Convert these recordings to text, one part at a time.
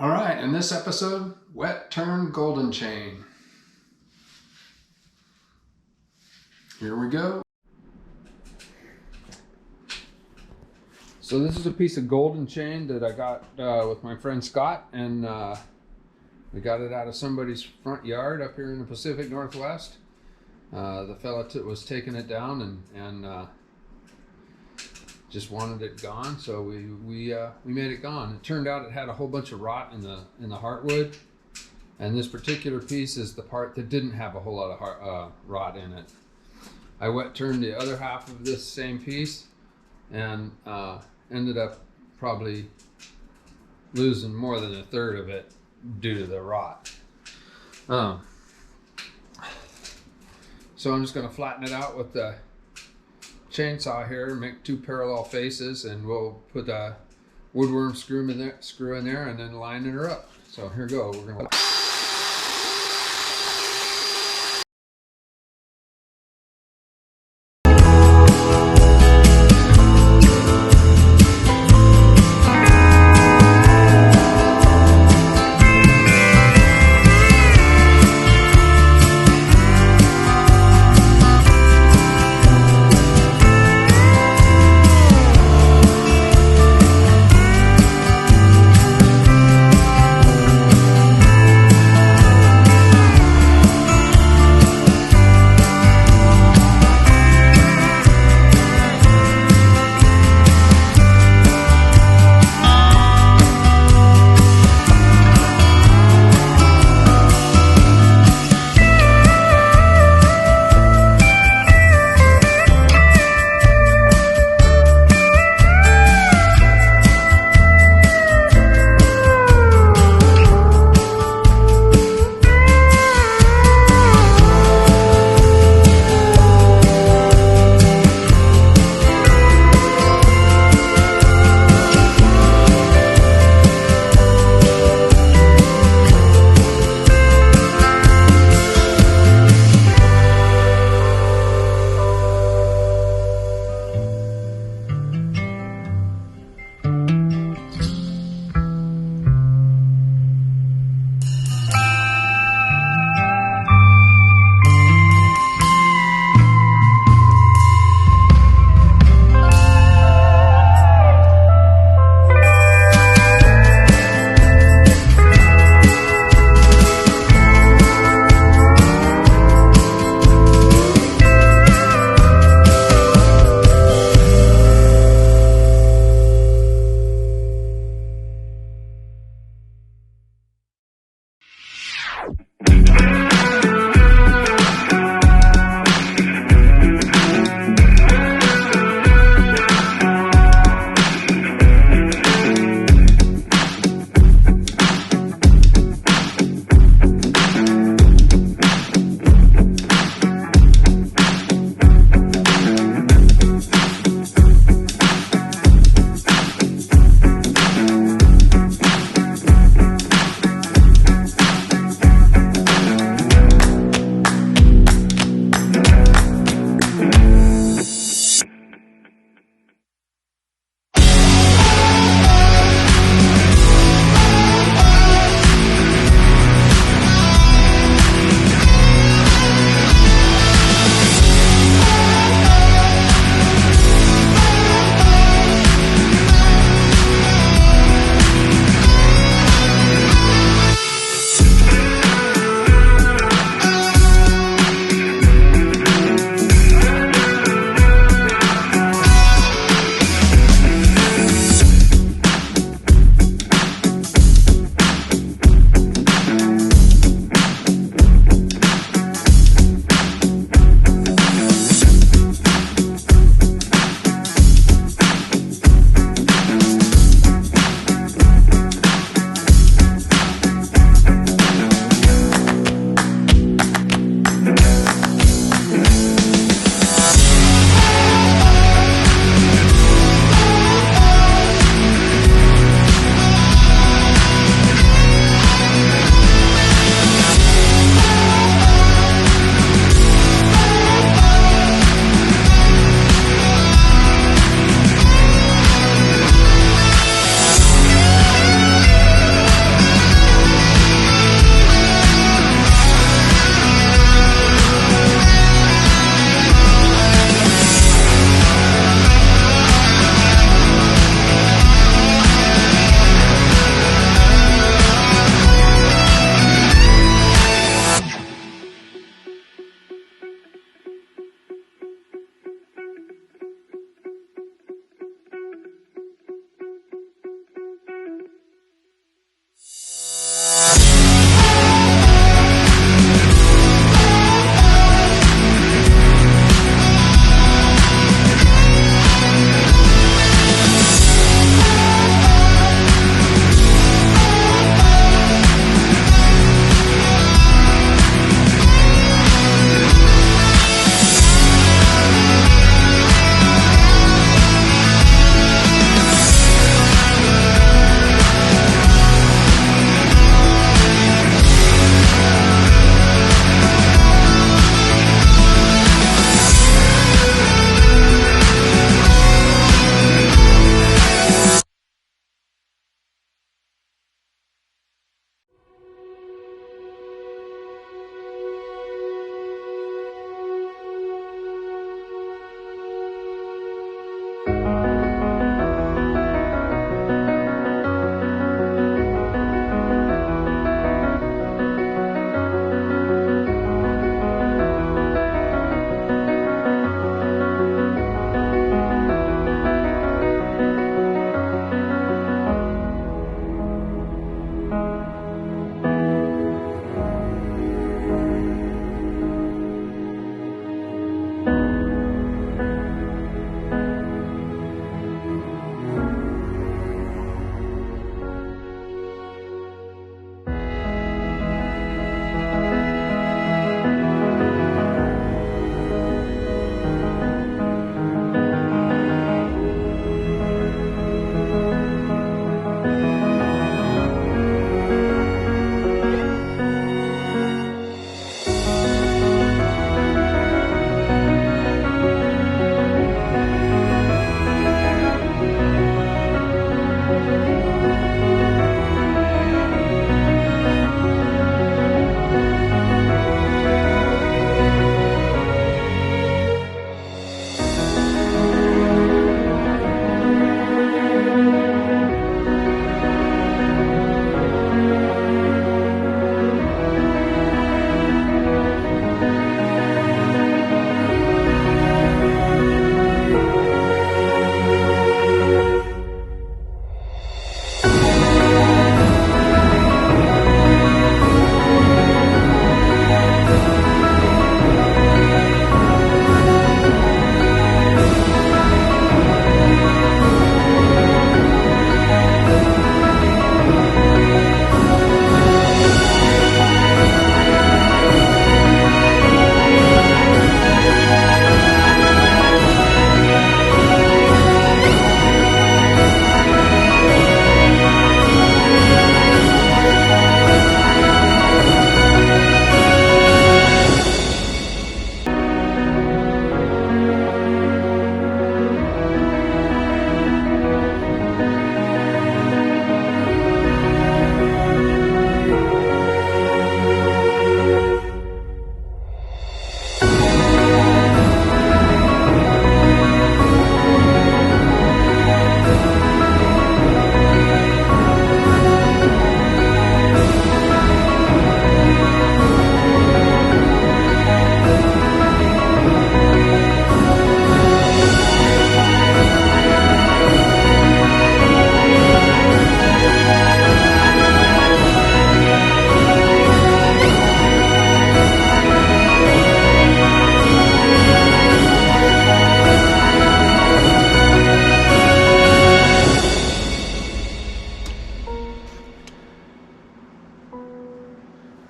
All right, in this episode, wet turn golden chain. Here we go. So this is a piece of golden chain that I got with my friend Scott, and we got it out of somebody's front yard up here in the Pacific Northwest. The fella was taking it down and just wanted it gone, so we made it gone. It turned out it had a whole bunch of rot in the heartwood, and this particular piece is the part that didn't have a whole lot of rot in it. I wet turned the other half of this same piece and ended up probably losing more than a third of it due to the rot. So I'm just going to flatten it out with the chainsaw here, make two parallel faces, and we'll put a woodworm screw in there and then line her up. So here we go. We're going to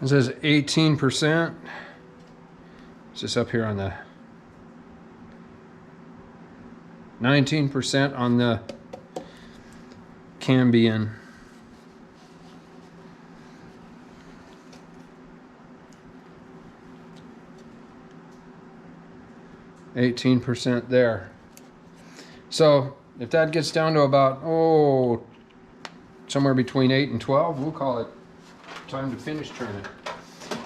It says 18%. It's just up here on the 19% on the Cambion. %, there. So if that gets down to about, somewhere between 8 and 12, we'll call it time to finish turning.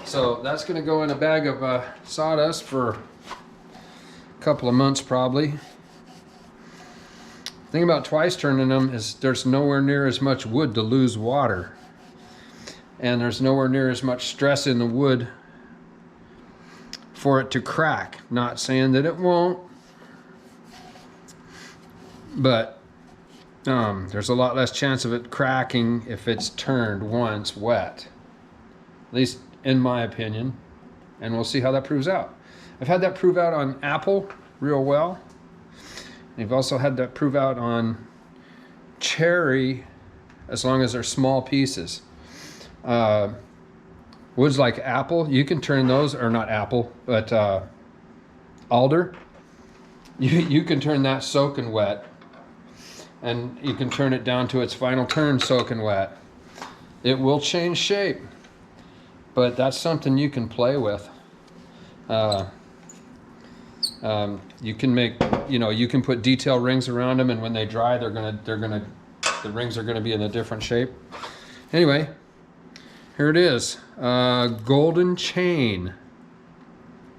So that's going to go in a bag of sawdust for a couple of months probably. The thing about twice turning them is there's nowhere near as much wood to lose water. And there's nowhere near as much stress in the wood for it to crack. Not saying that it won't, but there's a lot less chance of it cracking if it's turned once wet. At least in my opinion. And we'll see how that proves out. I've had that prove out on apple real well. I've also had that prove out on cherry, as long as they're small pieces. Woods like apple, you can turn those, or not apple, but alder. You can turn that soaking wet, and you can turn it down to its final turn soaking wet. It will change shape, but that's something you can play with. You can make, you can put detail rings around them, and when they dry, the rings are gonna be in a different shape. Anyway, here it is, golden chain,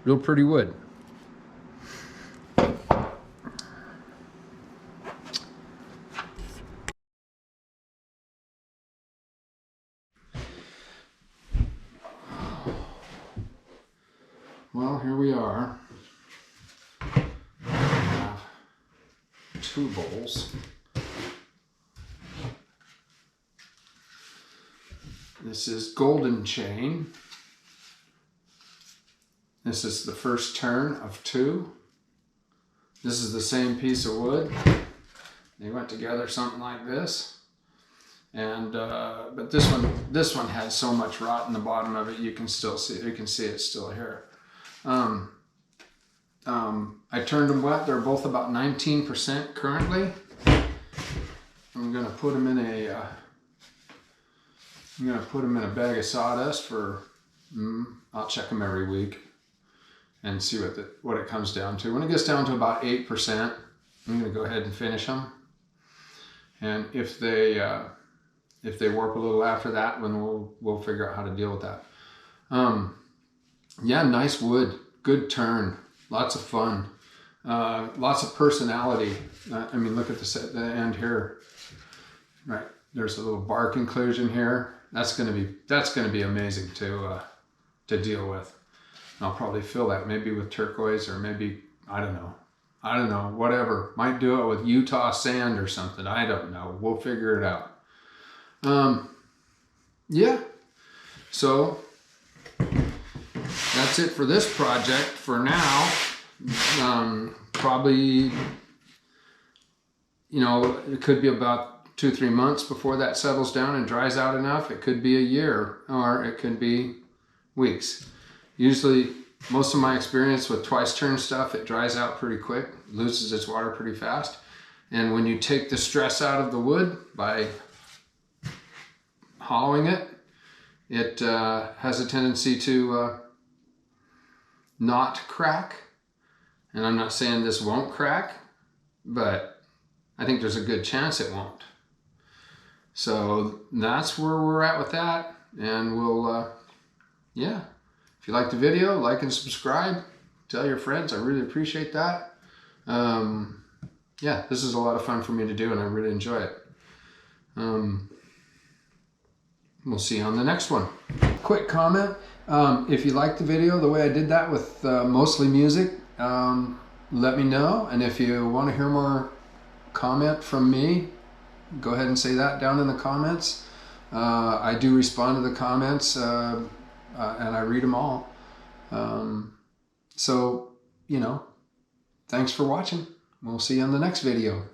real pretty wood. Well, here we are. I have 2 bowls. This is golden chain. This is the first turn of 2. This is the same piece of wood. They went together something like this. And but this one had so much rot in the bottom of it, you can still see. You can see it's still here. I turned them wet. They're both about 19% currently. I'm gonna put them in a bag of sawdust for. I'll check them every week and see what it comes down to. When it gets down to about 8%, I'm gonna go ahead and finish them. And if they warp a little after that, then we'll figure out how to deal with that. Yeah, nice wood, good turn, lots of fun, lots of personality. I mean, look at the end here. Right, there's a little bark inclusion here. That's gonna be amazing to deal with. And I'll probably fill that maybe with turquoise, or maybe I don't know, whatever. Might do it with Utah sand or something. I don't know. We'll figure it out. Yeah. So that's it for this project for now. Probably, it could be about 2-3 months before that settles down and dries out enough. It could be a year, or it could be weeks. Usually, most of my experience with twice turn stuff, it dries out pretty quick, loses its water pretty fast. And when you take the stress out of the wood by hollowing it, it has a tendency to not crack. And I'm not saying this won't crack, but I think there's a good chance it won't. So that's where we're at with that. And we'll, yeah. If you like the video, like and subscribe. Tell your friends. I really appreciate that. Yeah, this is a lot of fun for me to do, and I really enjoy it. We'll see you on the next one. Quick comment. If you liked the video the way I did that with mostly music, let me know. And if you want to hear more comment from me, go ahead and say that down in the comments. I do respond to the comments, and I read them all. So, thanks for watching. We'll see you on the next video.